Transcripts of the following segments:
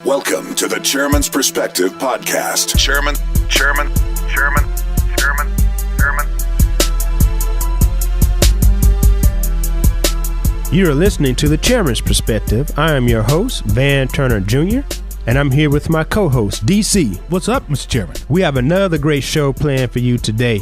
Welcome to the Chairman's Perspective Podcast. Chairman. You are listening to the Chairman's Perspective. I am your host, Van Turner Jr., and I'm here with my co-host, DC. What's up, Mr. Chairman? We have another great show planned for you today.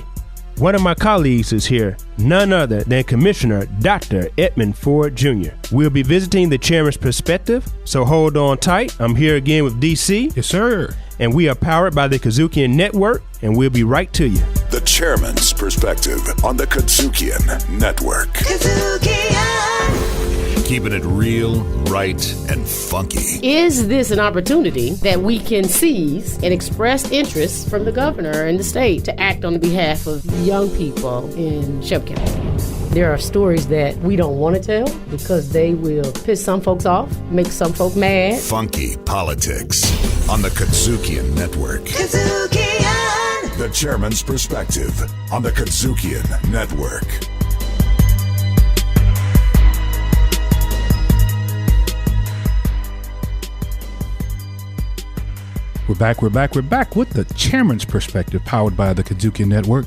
One of my colleagues is here, none other than Commissioner Dr. Edmund Ford Jr. We'll be visiting the Chairman's Perspective, so hold on tight. I'm here again with DC. Yes, sir. And we are powered by the KUDZUKIAN Network, and we'll be right to you. The Chairman's Perspective on the KUDZUKIAN Network. Keeping it real, right, and funky. Is this an opportunity that we can seize and express interest from the governor and the state to act on behalf of young people in Shelby County? There are stories that we don't want to tell because they will piss some folks off, make some folk mad. Funky politics on the KUDZUKIAN Network. KUDZUKIAN! The Chairman's Perspective on the KUDZUKIAN Network. We're back with the Chairman's Perspective, powered by the KUDZUKIAN Network.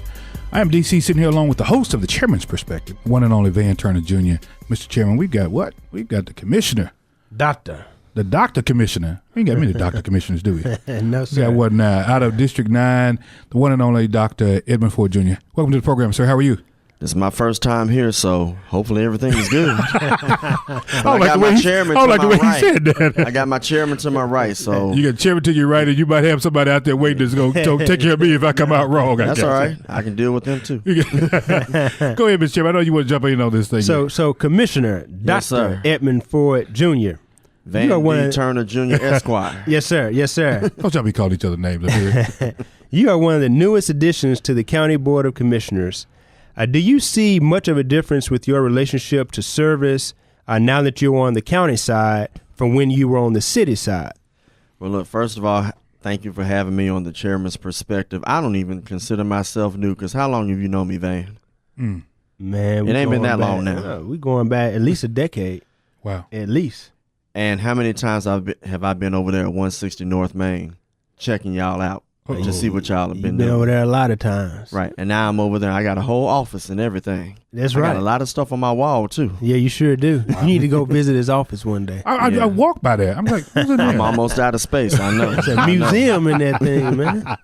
I am DC, sitting here along with the host of the Chairman's Perspective, one and only Van Turner Jr. Mr. Chairman, we've got what? We've got the Commissioner. The Doctor Commissioner. We ain't got many Doctor Commissioners, do we? No, sir. We got what now? Out of District 9, the one and only Dr. Edmund Ford Jr. Welcome to the program, sir. How are you? This is my first time here, so hopefully everything is good. I got my chairman to my right. Said that. I got my chairman to my right, so you got chairman to your right, and you might have somebody out there waiting that's going to take care of me if I come out wrong. That's all right. I can deal with them too. Go ahead, Mr. Chairman. I know you want to jump in on this thing. So Commissioner Dr. Edmund Ford Jr. Van D. Turner Jr. Esquire. Yes, sir. Don't y'all be calling each other names up here. You are one of the newest additions to the County Board of Commissioners. Do you see much of a difference with your relationship to service now that you're on the county side from when you were on the city side? Well, look, first of all, thank you for having me on the Chairman's Perspective. I don't even consider myself new, because how long have you known me, Van? Man, it ain't been that long now. We're going back at least a decade. Wow. At least. And how many times have I been over there at 160 North Main checking y'all out? To see what y'all have been doing. Over there a lot of times. Right. And now I'm over there. I got a whole office and everything. That's right. I got a lot of stuff on my wall, too. Yeah, you sure do. Wow. You need to go visit his office one day. I walk by there. I'm like, who's in there? I'm almost out of space. I know. It's a museum in that thing, man.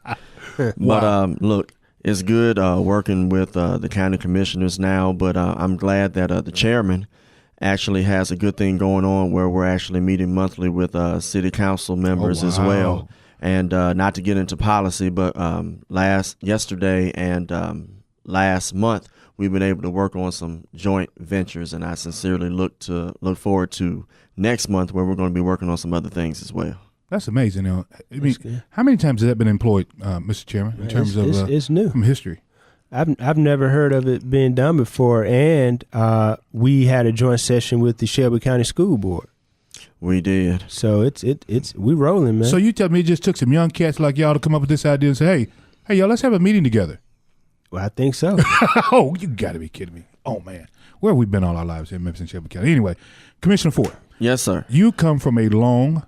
But look, it's good working with the county commissioners now, but I'm glad that the chairman actually has a good thing going on where we're actually meeting monthly with city council members as well. And not to get into policy, but yesterday and last month, we've been able to work on some joint ventures, and I sincerely look forward to next month where we're going to be working on some other things as well. That's amazing. I mean, how many times has that been employed, Mr. Chairman, in terms of it's new from history? I've never heard of it being done before, and we had a joint session with the Shelby County School Board. We did. So we rolling, man. So you tell me it just took some young cats like y'all to come up with this idea and say, hey, y'all, let's have a meeting together. Well, I think so. Oh, you got to be kidding me. Oh, man. Where have we been all our lives in Memphis and Shelby County? Anyway, Commissioner Ford. Yes, sir. You come from a long,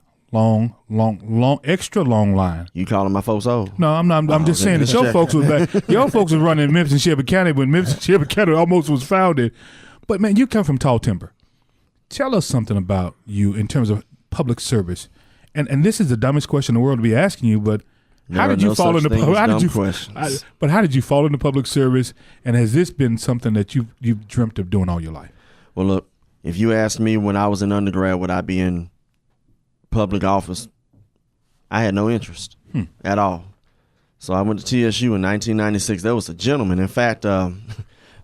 extra long line. You calling my folks old? No, I'm not. I'm just saying that your folks was back. Your folks was running Memphis and Shelby County when Memphis and Shelby County almost was founded. But, man, you come from tall timber. Tell us something about you in terms of public service. And this is the dumbest question in the world to be asking you, but how did you fall into public service, and has this been something that you've dreamt of doing all your life? Well, look, if you asked me when I was in undergrad would I be in public office, I had no interest at all. So I went to TSU in 1996. There was a gentleman. In fact,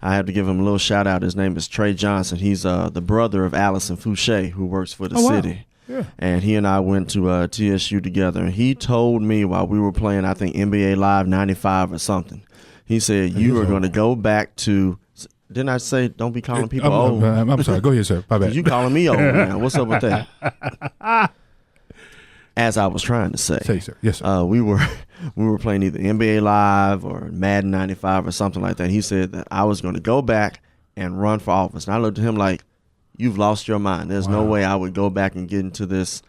I have to give him a little shout out. His name is Trey Johnson. He's the brother of Allison Fouché, who works for the city. Yeah. And he and I went to TSU together. And he told me while we were playing, I think, NBA Live 95 or something, he said, you are going to go back to, didn't I say don't be calling people old? I'm sorry. Go ahead, sir. My bad. You calling me old now. What's up with that? As I was trying to say. Say, sir. Yes, sir. We were playing either NBA Live or Madden 95 or something like that. He said that I was going to go back and run for office. And I looked at him like, you've lost your mind. There's no way I would go back and get into this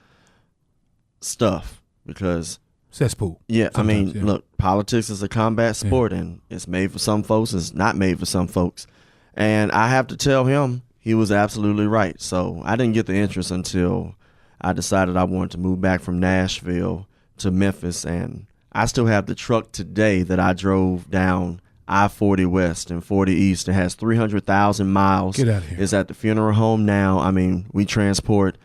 stuff because cesspool. Yeah, Sometimes, look, politics is a combat sport, and it's made for some folks, it's not made for some folks. And I have to tell him he was absolutely right. So I didn't get the interest until I decided I wanted to move back from Nashville to Memphis, and I still have the truck today that I drove down I-40 West and 40 East. It has 300,000 miles. Get out of here. It's at the funeral home now. I mean, we transport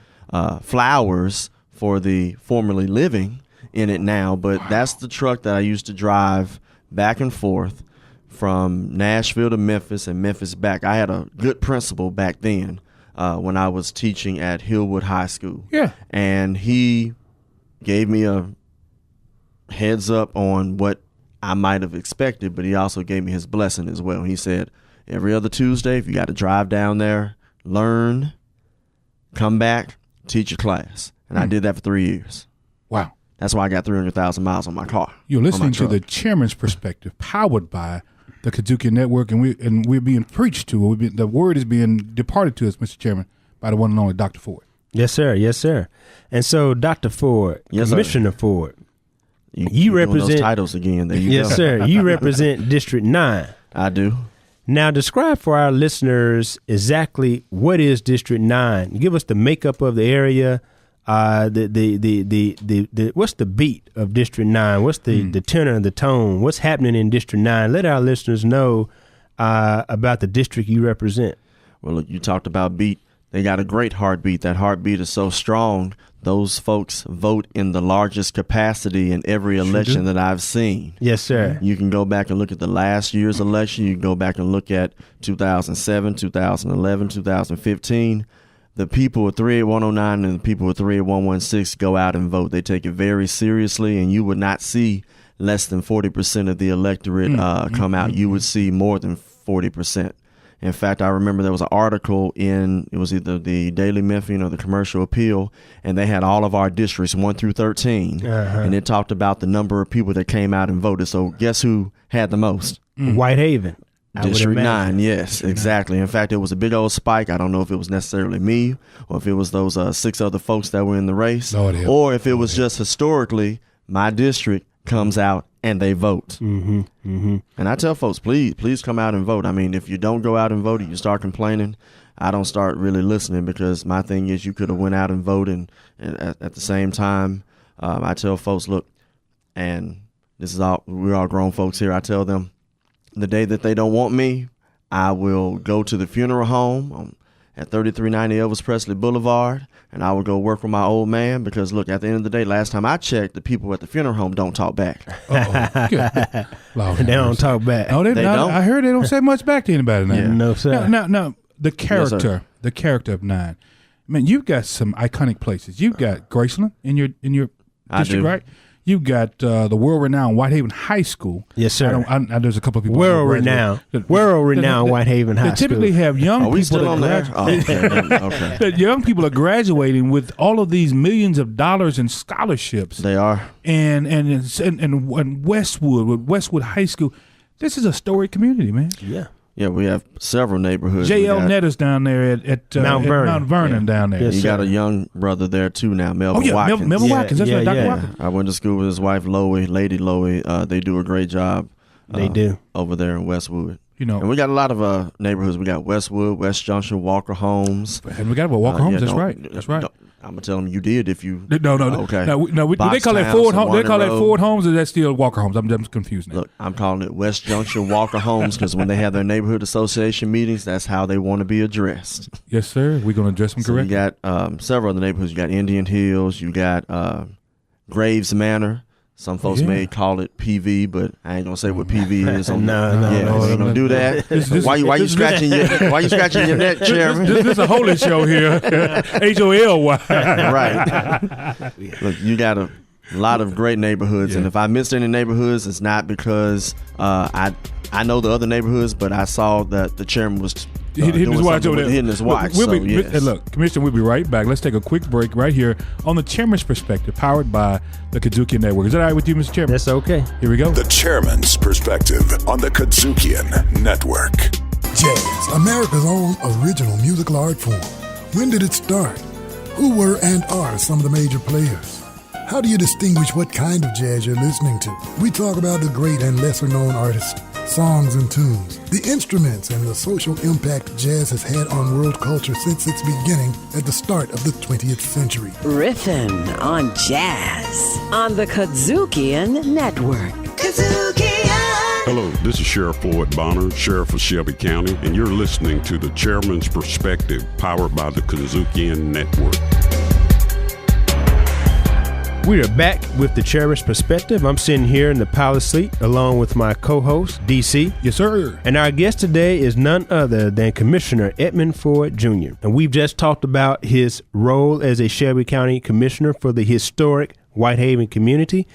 flowers for the formerly living in it now, but that's the truck that I used to drive back and forth from Nashville to Memphis and Memphis back. I had a good principal back then when I was teaching at Hillwood High School. Yeah. And he gave me a heads up on what I might have expected, but he also gave me his blessing as well. He said, every other Tuesday, if you got to drive down there, learn, come back, teach a class. And I did that for 3 years. Wow. That's why I got 300,000 miles on my car. You're listening to truck. the Chairman's Perspective, powered by the KUDZUKIAN Network, and we're being preached to. The word is being departed to us, Mr. Chairman, by the one and only Dr. Ford. Yes, sir. Yes, sir. And so, Dr. Ford, Yes, Commissioner Ford, You you doing represent those titles again. There you yes, go. sir. You represent District 9. I do. Now, describe for our listeners exactly what is District 9. Give us the makeup of the area. The what's the beat of District 9? What's the tenor, the tone? What's happening in District 9? Let our listeners know about the district you represent. Well, look, you talked about beat. They got a great heartbeat. That heartbeat is so strong. Those folks vote in the largest capacity in every election that I've seen. Yes, sir. You can go back and look at the last year's election. You can go back and look at 2007, 2011, 2015. The people with 38109 and the people with 38116 go out and vote. They take it very seriously, and you would not see less than 40% of the electorate come out. You would see more than 40%. In fact, I remember there was an article it was either the Daily Memphian or the Commercial Appeal, and they had all of our districts 1 through 13, and it talked about the number of people that came out and voted. So guess who had the most? Whitehaven. District 9, yes, exactly. In fact, it was a big old spike. I don't know if it was necessarily me or if it was those 6 other folks that were in the race, or if it was just historically my district comes out and they vote. And I tell folks, please come out and vote. I mean, if you don't go out and vote, you start complaining, I don't start really listening, because my thing is you could have went out and voted, and at the same time, I tell folks, look, and we're all grown folks here. I tell them, the day that they don't want me, I will go to the funeral home at 3390 Elvis Presley Boulevard, and I will go work with my old man, because, look, at the end of the day, last time I checked, the people at the funeral home don't talk back. Lord, They don't talk back. No, they don't. I heard they don't say much back to anybody now. Yeah. No, sir. Now, the character, Yes, sir. the character of 9. Man, you've got some iconic places. You've got Graceland in your I district, do. right? You've got the world-renowned Whitehaven High School. Yes, sir. There's a couple of people. World-renowned Whitehaven High They typically School. have young Are we people still on there? that Okay. that young people are graduating with all of these millions of dollars in scholarships. They are. And Westwood, with Westwood High School, this is a storied community, man. Yeah. Yeah, we have several neighborhoods. We J.L. got- Netter's down there at Mount Vernon. Mount Vernon down there. Yes, You got sir. a young brother there too now, Melvin Oh yeah, Watkins. Melvin Yeah, Watkins. That's yeah, right, Dr. yeah. Watkins. I went to school with his wife, Lady Lowy. They do a great job. They do. Over there in Westwood. You know, And we got a lot of neighborhoods. We got Westwood, West Junction, Walker Homes. and we got about Walker Homes. Yeah, That's don't- right. That's right. I'm gonna tell them you did if you. No. Okay. No, do they call that Boxtowns Ford and Homes? They call that Warner Ford Road. Homes, or that's still Walker Homes? I'm confused now. Look, I'm calling it West Junction Walker Homes, because when they have their neighborhood association meetings, that's how they want to be addressed. Yes, sir. We're going to address them So correctly. you got several other neighborhoods. You got Indian Hills. You got Graves Manor. Some folks Yeah. may call it PV, but I ain't gonna say what PV is. No, we ain't gonna do that. This- Why you scratching your neck, Chairman? This is a holy show here. HOLY. Right. Look, you got a lot of great neighborhoods, and Yeah. if I missed any neighborhoods, it's not because I know the other neighborhoods, but I saw that the chairman was Hitting his watch over there. hitting his watch. Hey, Yes. look, Commissioner, we'll be right back. Let's take a quick break right here on the Chairman's Perspective, powered by the KUDZUKIAN Network. Is that all right with you, Mr. Chairman? That's okay. Here we go. The Chairman's Perspective on the KUDZUKIAN Network. Jazz, America's own original musical art form. When did it start? Who were and are some of the major players? How do you distinguish what kind of jazz you're listening to? We talk about the great and lesser-known artists, songs and tunes, the instruments, and the social impact jazz has had on world culture since its beginning at the start of the 20th century. Riffin' on jazz on the KUDZUKIAN Network. Hello, this is Sheriff Floyd Bonner, Sheriff of Shelby County, and you're listening to the Chairman's Perspective, powered by the KUDZUKIAN Network. We are back with the Chairman's Perspective. I'm sitting here in the pilot seat along with my co-host, DC. Yes, sir. And our guest today is none other than Commissioner Edmund Ford Jr. And we've just talked about his role as a Shelby County Commissioner for the historic Whitehaven community.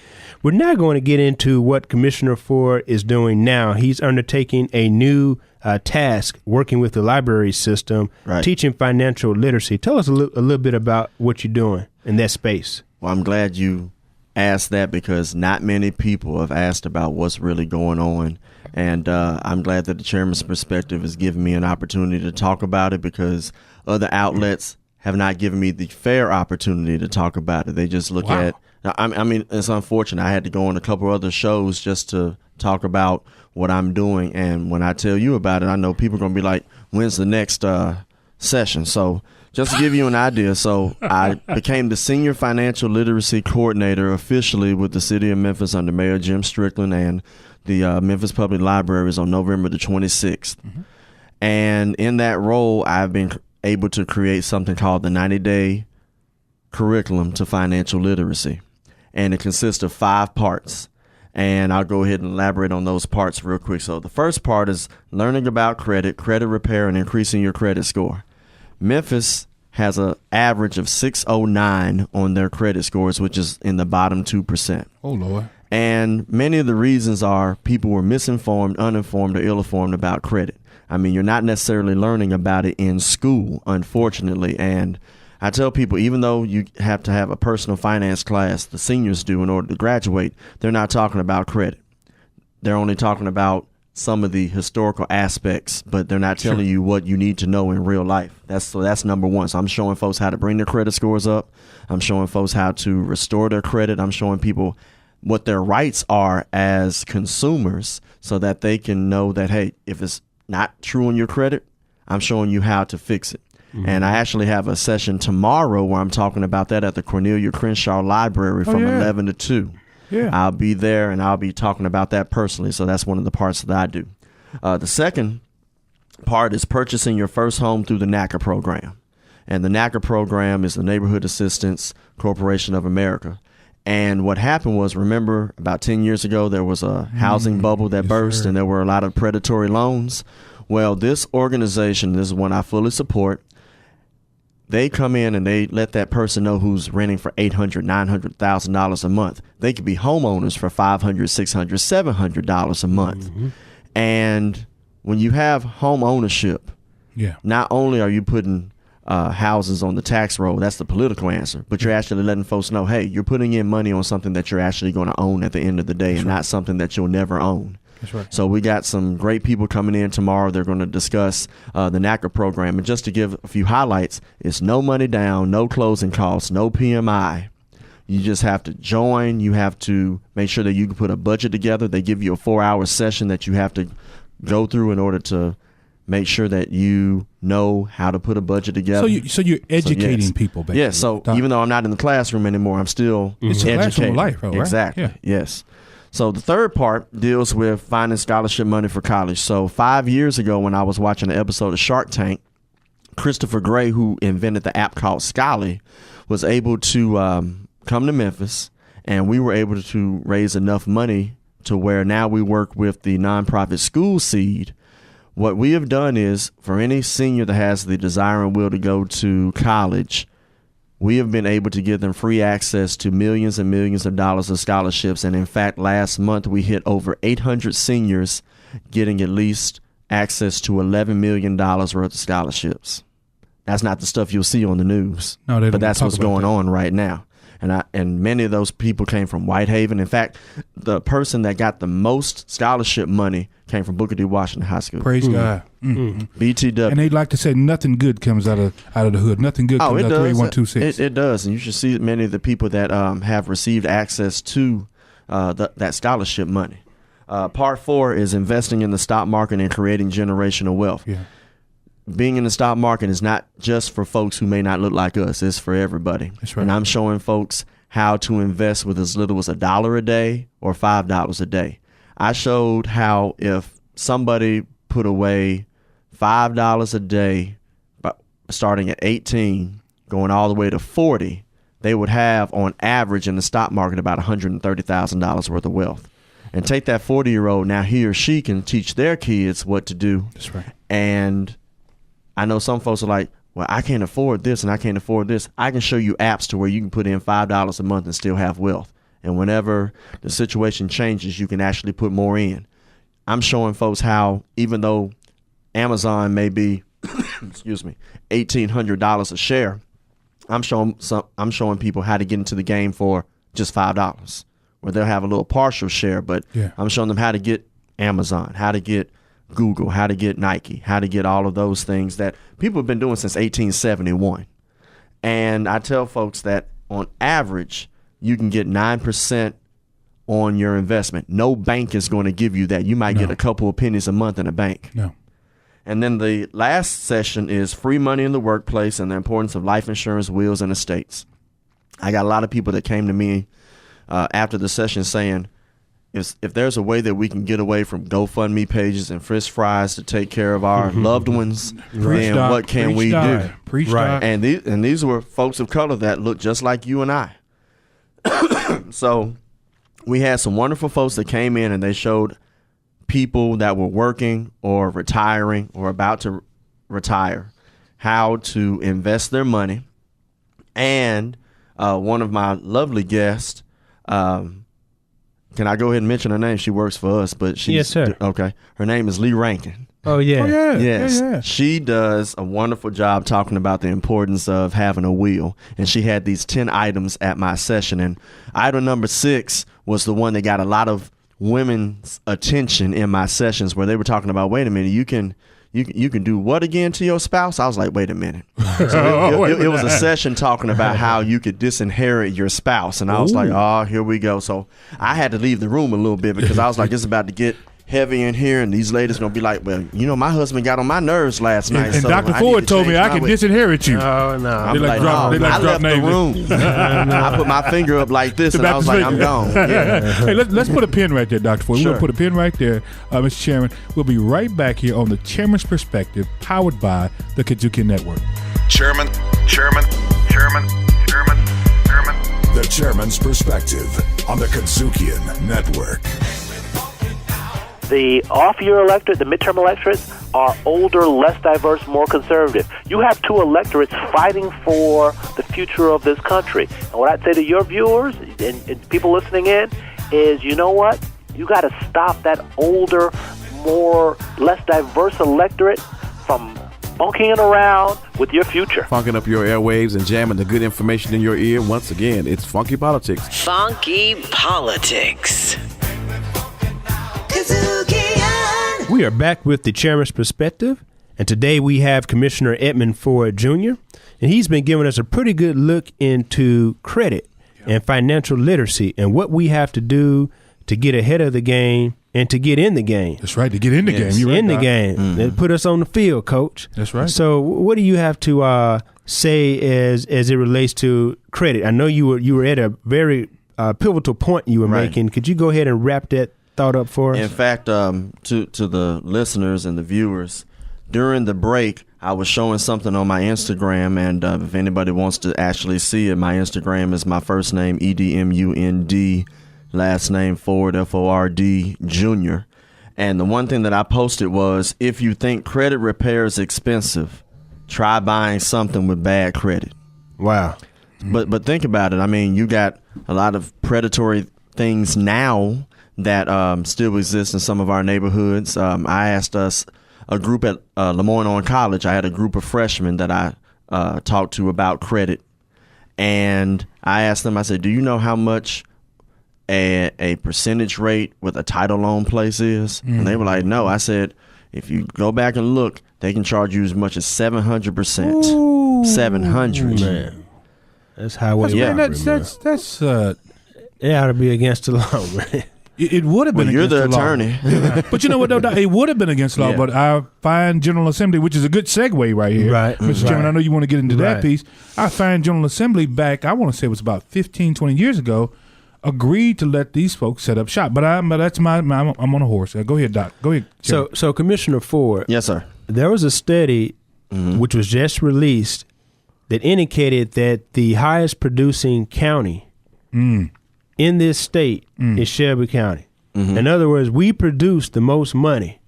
We're now going to get into what Commissioner Ford is doing now. He's undertaking a new task working with the library system, teaching financial literacy. Tell us a little bit about what you're doing in that space. Well, I'm glad you asked that because not many people have asked about what's really going on. And I'm glad that the Chairman's Perspective has given me an opportunity to talk about it because other outlets have not given me the fair opportunity to talk about it. They just look at, I mean, it's unfortunate. I had to go on a couple other shows just to talk about what I'm doing. And when I tell you about it, I know people are going to be like, when's the next session? So just to give you an idea, so I became the Senior Financial Literacy Coordinator officially with the City of Memphis under Mayor Jim Strickland and the Memphis Public Libraries on November the 26th. Mm-hmm. And in that role, I've been able to create something called the 90-Day Curriculum to Financial Literacy. And it consists of 5 parts. And I'll go ahead and elaborate on those parts real quick. So the first part is learning about credit, credit repair, and increasing your credit score. Memphis has an average of 609 on their credit scores, which is in the bottom 2%. Oh, Lord. And many of the reasons are people were misinformed, uninformed, or ill-informed about credit. I mean, you're not necessarily learning about it in school, unfortunately. And I tell people, even though you have to have a personal finance class, the seniors do in order to graduate, they're not talking about credit. They're only talking about some of the historical aspects, but they're not telling you what you need to know in real life. That's number one. So I'm showing folks how to bring their credit scores up. I'm showing folks how to restore their credit. I'm showing people what their rights are as consumers so that they can know that, hey, if it's not true on your credit, I'm showing you how to fix it. Mm-hmm. And I actually have a session tomorrow where I'm talking about that at the Cornelia Crenshaw Library from 11 to 2. Yeah. I'll be there and I'll be talking about that personally. So that's one of the parts that I do. The second part is purchasing your first home through the NACA program. And the NACA program is the Neighborhood Assistance Corporation of America. And what happened was, remember, about 10 years ago, there was a housing bubble that burst and there were a lot of predatory loans. Well, this organization, this is one I fully support. They come in and they let that person know who's renting for $800,000, $900,000 a month. They could be homeowners for $500, $600, $700 a month. Mm-hmm. And when you have home ownership, not only are you putting houses on the tax roll, that's the political answer, but you're actually letting folks know, hey, you're putting in money on something that you're actually going to own at the end of the day, and not something that you'll never own. That's right. So we got some great people coming in tomorrow. They're going to discuss the NACA program. And just to give a few highlights, it's no money down, no closing costs, no PMI. You just have to join. You have to make sure that you can put a budget together. They give you a 4-hour session that you have to go through in order to make sure that you know how to put a budget together. So you're educating people, basically. Yes. So even though I'm not in the classroom anymore, I'm still educating. It's a classroom life, right? Exactly. Yeah. Yes. So the third part deals with finding scholarship money for college. So 5 years ago when I was watching an episode of Shark Tank, Christopher Gray, who invented the app called Scholly, was able to come to Memphis, and we were able to raise enough money to where now we work with the nonprofit School Seed. What we have done is, for any senior that has the desire and will to go to college, we have been able to give them free access to millions and millions of dollars of scholarships. And in fact, last month we hit over 800 seniors getting at least access to $11 million worth of scholarships. That's not the stuff you'll see on the news, but that's what's going on right now. and many of those people came from Whitehaven. In fact, the person that got the most scholarship money came from Booker T. Washington High School. Praise God. Mm-hmm. BTW. And they like to say nothing good comes out of the hood. Nothing good comes out of 3126. It does, and you should see many of the people that have received access to that scholarship money. Part 4 is investing in the stock market and creating generational wealth. Yeah. Being in the stock market is not just for folks who may not look like us. It's for everybody. That's right. And I'm showing folks how to invest with as little as $1 a day or $5 a day. I showed how if somebody put away $5 a day, starting at 18, going all the way to 40, they would have on average in the stock market about $130,000 worth of wealth. And take that 40-year-old, now he or she can teach their kids what to do. That's right. And I know some folks are like, well, I can't afford this and I can't afford this. I can show you apps to where you can put in $5 a month and still have wealth. And whenever the situation changes, you can actually put more in. I'm showing folks how, even though Amazon may be, excuse me, $1,800 a share, I'm showing people how to get into the game for just $5, where they'll have a little partial share. But I'm showing them how to get Amazon, how to get Google, how to get Nike, how to get all of those things that people have been doing since 1871. And I tell folks that on average, you can get 9% on your investment. No bank is going to give you that. You might get a couple of pennies a month in a bank. No. And then the last session is free money in the workplace and the importance of life insurance, wills, and estates. I got a lot of people that came to me after the session saying, if there's a way that we can get away from GoFundMe pages and French fries to take care of our loved ones, then what can we do? Right. And these were folks of color that looked just like you and I. So we had some wonderful folks that came in and they showed people that were working or retiring or about to retire how to invest their money. And one of my lovely guests, can I go ahead and mention her name? She works for us, but she's... Yes, sir. Okay. Her name is Lee Rankin. Oh, yeah. Oh, yeah. Yes. Yeah. She does a wonderful job talking about the importance of having a will. And she had these 10 items at my session. And item number 6 was the one that got a lot of women's attention in my sessions, where they were talking about, wait a minute, you can do what again to your spouse? I was like, wait a minute. So it was a session talking about how you could disinherit your spouse. And I was like, oh, here we go. So I had to leave the room a little bit because I was like, it's about to get heavy in here, and these ladies going to be like, well, my husband got on my nerves last night. And so Dr. Ford told me I can disinherit you. Oh, no. I'm like, I left the room. I put my finger up like this, and I was like, I'm gone. Yeah. Hey, let's put a pin right there, Dr. Ford. We're going to put a pin right there, Mr. Chairman. We'll be right back here on the Chairman's Perspective, powered by the KUDZUKIAN Network. Chairman. The Chairman's Perspective on the KUDZUKIAN Network. The off-year electorate, the midterm electorates, are older, less diverse, more conservative. You have two electorates fighting for the future of this country. And what I'd say to your viewers and people listening in is, you know what? You got to stop that older, less diverse electorate from funking around with your future. Funking up your airwaves and jamming the good information in your ear. Once again, it's Funky Politics. Funky Politics. We are back with the Chairman's Perspective, and today we have Commissioner Edmund Ford Jr., and he's been giving us a pretty good look into credit and financial literacy and what we have to do to get ahead of the game and to get in the game. That's right, to get in the game. You're right, in the Doc. game. Mm-hmm. Put us on the field, Coach. That's right. So what do you have to say as it relates to credit? I know you were at a very pivotal point you were making. Could you go ahead and wrap that thought up for us? In fact, to the listeners and the viewers, during the break, I was showing something on my Instagram, and if anybody wants to actually see it, my Instagram is my first name, EDMUND, last name Ford, FORD, Jr. And the one thing that I posted was, if you think credit repair is expensive, try buying something with bad credit. Wow. But think about it. I mean, you got a lot of predatory things now that still exist in some of our neighborhoods. I asked a group at Lemoyne on College. I had a group of freshmen that I talked to about credit. And I asked them, I said, do you know how much a percentage rate with a title loan place is? And they were like, no. I said, if you go back and look, they can charge you as much as 700%. 700. Man. That's highway Man, robbery, that's it ought to be against the law, man. It would have been Well, you're against the law. attorney. But you know what, though? It would have been against the law, Yeah. but our fine General Assembly, which is a good segue right here. Right. Mr. Chairman, I know you want to get into that Right. piece. Our fine General Assembly back, I want to say it was about 15, 20 years ago, agreed to let these folks set up shop. But I'm on a horse. Go ahead, Doc. Go ahead. Chairman. So Commissioner Ford, Yes, sir. there was a study which was just released that indicated that the highest producing county in this state is Shelby County. In other words, we produce the most money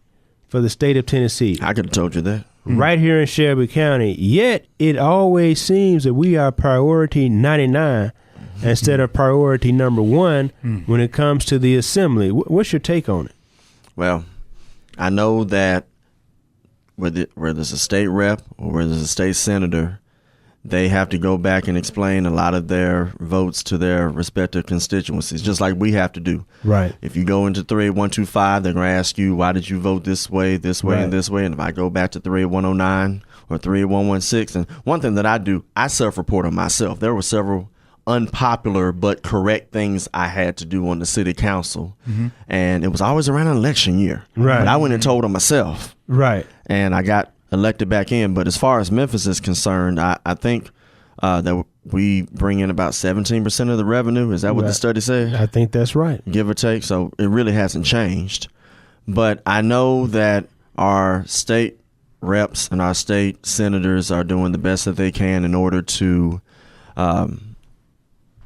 for the state of Tennessee. I could have told you that. Right here in Shelby County. Yet it always seems that we are priority 99 instead of priority number 1 when it comes to the assembly. What's your take on it? Well, I know that whether it's a state rep or whether it's a state senator, they have to go back and explain a lot of their votes to their respective constituencies, just like we have to do. Right. If you go into 38125, they're going to ask you, why did you vote this way, and this way? And if I go back to 38109 or 38116, and one thing that I do, I self-report on myself. There were several unpopular but correct things I had to do on the city council, and it was always around an election year. Right. But I went and told on myself. Right. And I got elected back in. But as far as Memphis is concerned, I think that we bring in about 17% of the revenue. Is that what the study said? I think that's right. Give or take. So it really hasn't changed. But I know that our state reps and our state senators are doing the best that they can in order to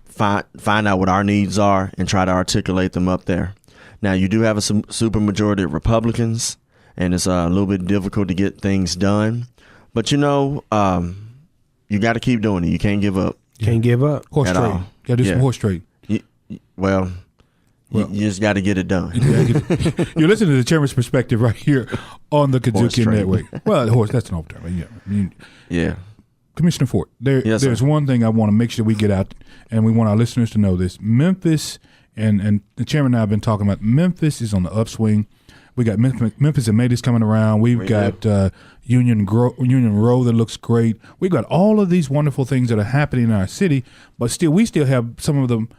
find out what our needs are and try to articulate them up there. Now, you do have a super majority of Republicans, and it's a little bit difficult to get things done. But, you know, you got to keep doing it. You can't give up. Can't give up. Horse at trade. all. Got to do some horse trade. You just got to get it done. You're listening to the Chairman's Perspective right here on the KUDZUKIAN trade. Network. Well, horse, that's an overterm. Yeah. Commissioner Ford, Yes, there's sir. one thing I want to make sure we get out, and we want our listeners to know this. Memphis, and the chairman and I have been talking about, Memphis is on the upswing. We got Memphis and Metis coming around. We've got Union Row that looks great. We've got all of these wonderful things that are happening in our city, but we still have some of them.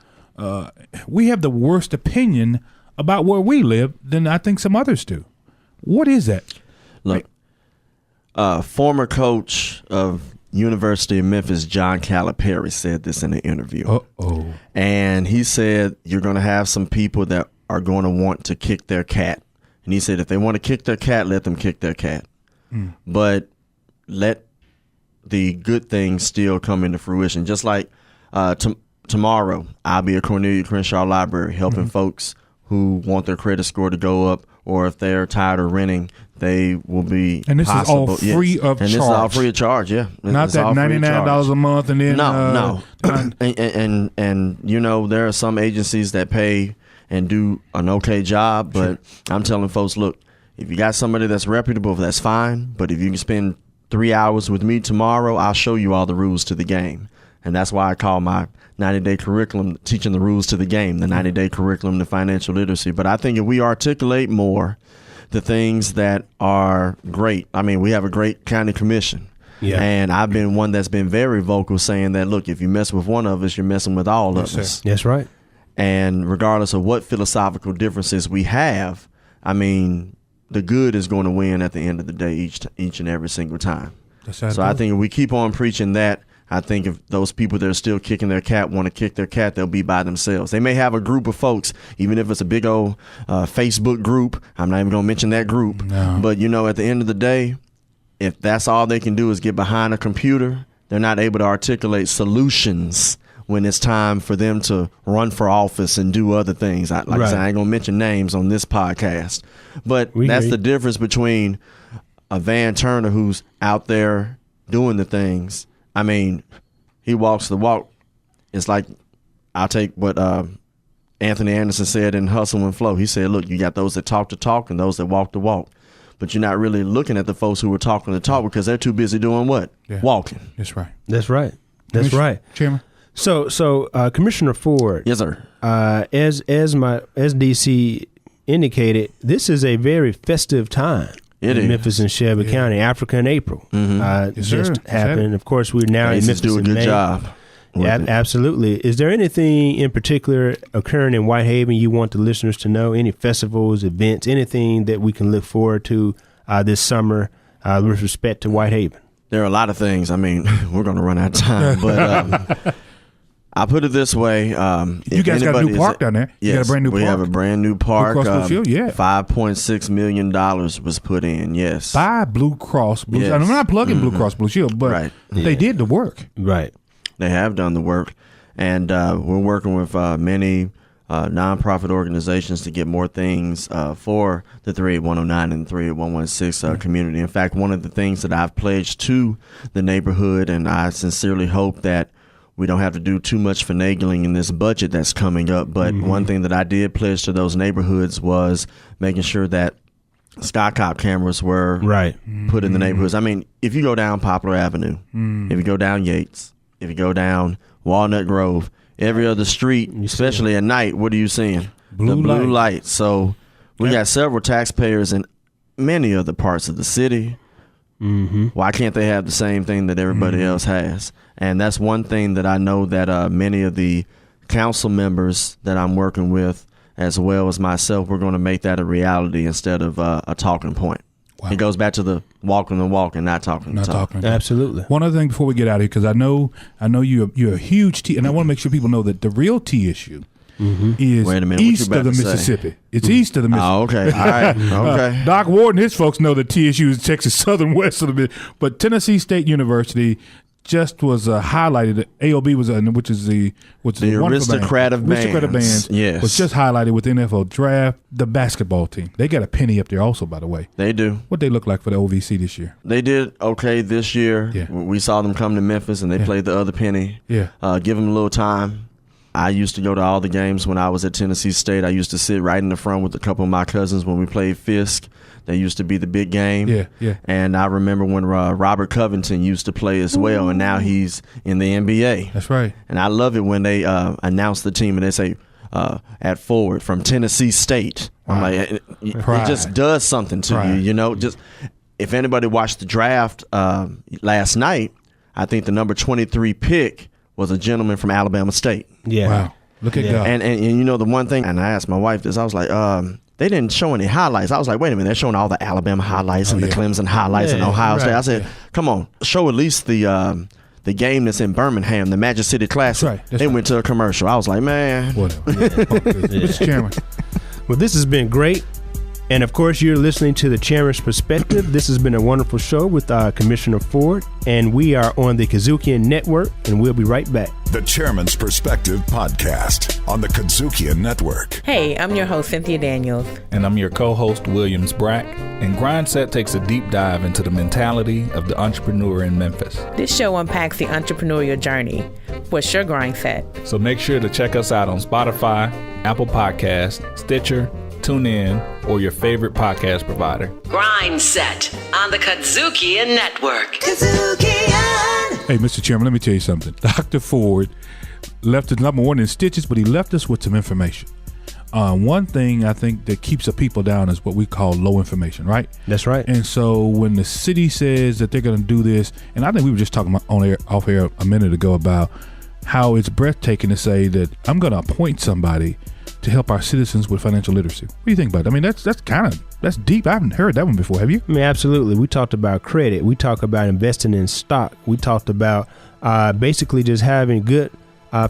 We have the worst opinion about where we live than I think some others do. What is that? Look, former coach of University of Memphis, John Calipari, said this in an interview. Uh-oh. And he said, you're going to have some people that are going to want to kick their cat. And he said, if they want to kick their cat, let them kick their cat. But let the good things still come into fruition. Just like tomorrow, I'll be at Cornelia Crenshaw Library helping folks who want their credit score to go up, or if they're tired of renting, they will be. And this is all free of charge. And this is all free of charge, yeah. Not that $99 a month and then no. And you know, there are some agencies that pay and do an okay job, but I'm telling folks, look, if you got somebody that's reputable, that's fine. But if you can spend 3 hours with me tomorrow, I'll show you all the rules to the game. And that's why I call my 90-day curriculum teaching the rules to the game, the 90-day curriculum to financial literacy. But I think if we articulate more the things that are great, I mean, we have a great county commission. Yeah. And I've been one that's been very vocal saying that, look, if you mess with one of us, you're messing with all of us. That's right. And regardless of what philosophical differences we have, I mean, the good is going to win at the end of the day each and every single time. So I think if we keep on preaching that, I think if those people that are still kicking their cat want to kick their cat, they'll be by themselves. They may have a group of folks, even if it's a big old Facebook group. I'm not even going to mention that group. No. But, you know, at the end of the day, if that's all they can do is get behind a computer, they're not able to articulate solutions when it's time for them to run for office and do other things. I said, I ain't going to mention names on this podcast. But that's the difference between a Van Turner who's out there doing the things. I mean, he walks the walk. It's like, I'll take what Anthony Anderson said in Hustle and Flow. He said, look, you got those that talk the talk and those that walk the walk. But you're not really looking at the folks who are talking the talk because they're too busy doing what? Yeah. Walking. That's right. That's right. That's right. Chairman? So, Commissioner Ford. Yes, sir. As DC indicated, this is a very festive time. It in is. Memphis and Shelby County. Africa in April just happened. Of course, we're now in Memphis do a in good May. job. Yeah, absolutely. Is there anything in particular occurring in Whitehaven you want the listeners to know? Any festivals, events, anything that we can look forward to this summer with respect to Whitehaven? There are a lot of things. I mean, we're going to run out of time, but I'll put it this way. You guys got a new park down there. Yes, you got a brand new park. We have a brand new park. Blue Cross Blue Shield, yeah. $5.6 million was put in, yes. By Blue Cross Blue Shield. I'm not plugging Blue Cross Blue Shield, but they did the work. Right. They have done the work. And we're working with many nonprofit organizations to get more things for the 38109 and 38116 community. In fact, one of the things that I've pledged to the neighborhood, and I sincerely hope that we don't have to do too much finagling in this budget that's coming up. But one thing that I did pledge to those neighborhoods was making sure that Skycop cameras were put in the neighborhoods. I mean, if you go down Poplar Avenue, if you go down Yates, if you go down Walnut Grove, every other street, especially at night, what are you seeing? The blue light. So we got several taxpayers in many other parts of the city. Why can't they have the same thing that everybody else has? And that's one thing that I know that many of the council members that I'm working with, as well as myself, we're going to make that a reality instead of a talking point. Wow. It goes back to the walking the walk and not talking the talk. Absolutely. One other thing before we get out of here, because I know you're a huge T, and I want to make sure people know that the real T issue is east of the Mississippi. It's east of the Mississippi. Oh, okay. All right. Okay. Doc Ward and his folks know that TSU is Texas Southern West of the Mississippi, but Tennessee State University just was highlighted. AOB was, which is the aristocrat of bands. Yes, was just highlighted with the NFL draft. The basketball team, they got a penny up there also, by the way. They do. What they look like for the OVC this year? They did okay this year. Yeah. We saw them come to Memphis and they played the other penny. Yeah, give them a little time. I used to go to all the games when I was at Tennessee State. I used to sit right in the front with a couple of my cousins when we played Fisk. That used to be the big game. Yeah. And I remember when Robert Covington used to play as well, and now he's in the NBA. That's right. And I love it when they announce the team and they say, at forward from Tennessee State. Wow. I'm like, it just does something to you, you know. Just if anybody watched the draft last night, I think the number 23 pick was a gentleman from Alabama State. Yeah. Wow. Look at God. And you know the one thing, and I asked my wife this, I was like, they didn't show any highlights. I was like, wait a minute, they're showing all the Alabama highlights and the Clemson highlights and Ohio State. I said, come on, show at least the game that's in Birmingham, the Magic City Classic. They went to a commercial. I was like, man. Whatever. Mr. Chairman. Well, this has been great. And of course, you're listening to the Chairman's Perspective. This has been a wonderful show with Commissioner Ford, and we are on the KUDZUKIAN Network, and we'll be right back. The Chairman's Perspective podcast on the KUDZUKIAN Network. Hey, I'm your host, Cynthia Daniels. And I'm your co-host, Williams Brack. And Grindset takes a deep dive into the mentality of the entrepreneur in Memphis. This show unpacks the entrepreneurial journey. What's your Grindset? So make sure to check us out on Spotify, Apple Podcasts, Stitcher, TuneIn, or your favorite podcast provider. Grindset on the KUDZUKIAN Network. Hey, Mr. Chairman, let me tell you something. Dr. Ford left us number one in stitches, but he left us with some information. One thing I think that keeps the people down is what we call low information, right? That's right. And so when the city says that they're going to do this, and I think we were just talking off air a minute ago about how it's breathtaking to say that I'm going to appoint somebody to help our citizens with financial literacy. What do you think about it? I mean, that's deep. I haven't heard that one before. Have you? I mean, absolutely. We talked about credit. We talked about investing in stock. We talked about basically just having good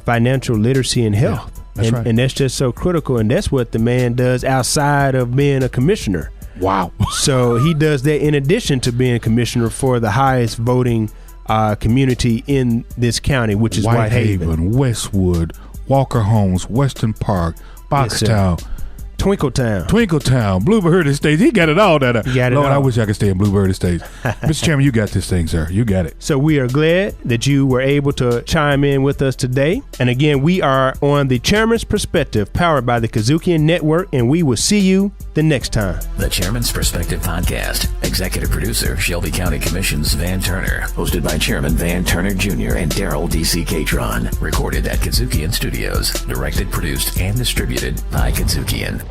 financial literacy and health. Yeah, that's right. And that's just so critical. And that's what the man does outside of being a commissioner. Wow. So he does that in addition to being a commissioner for the highest voting community in this county, which is Whitehaven. Westwood, Walker Homes, Western Park, Boxtown. Twinkletown, Bluebird Estates. He got it all down there. Got it Lord, all. I wish I could stay in Bluebird Estates. Mr. Chairman, you got this thing, sir. You got it. So we are glad that you were able to chime in with us today. And again, we are on the Chairman's Perspective, powered by the KUDZUKIAN Network, and we will see you the next time. The Chairman's Perspective Podcast. Executive producer, Shelby County Commission's Van Turner. Hosted by Chairman Van Turner Jr. and Darrell DC Catron. Recorded at KUDZUKIAN Studios. Directed, produced, and distributed by KUDZUKIAN.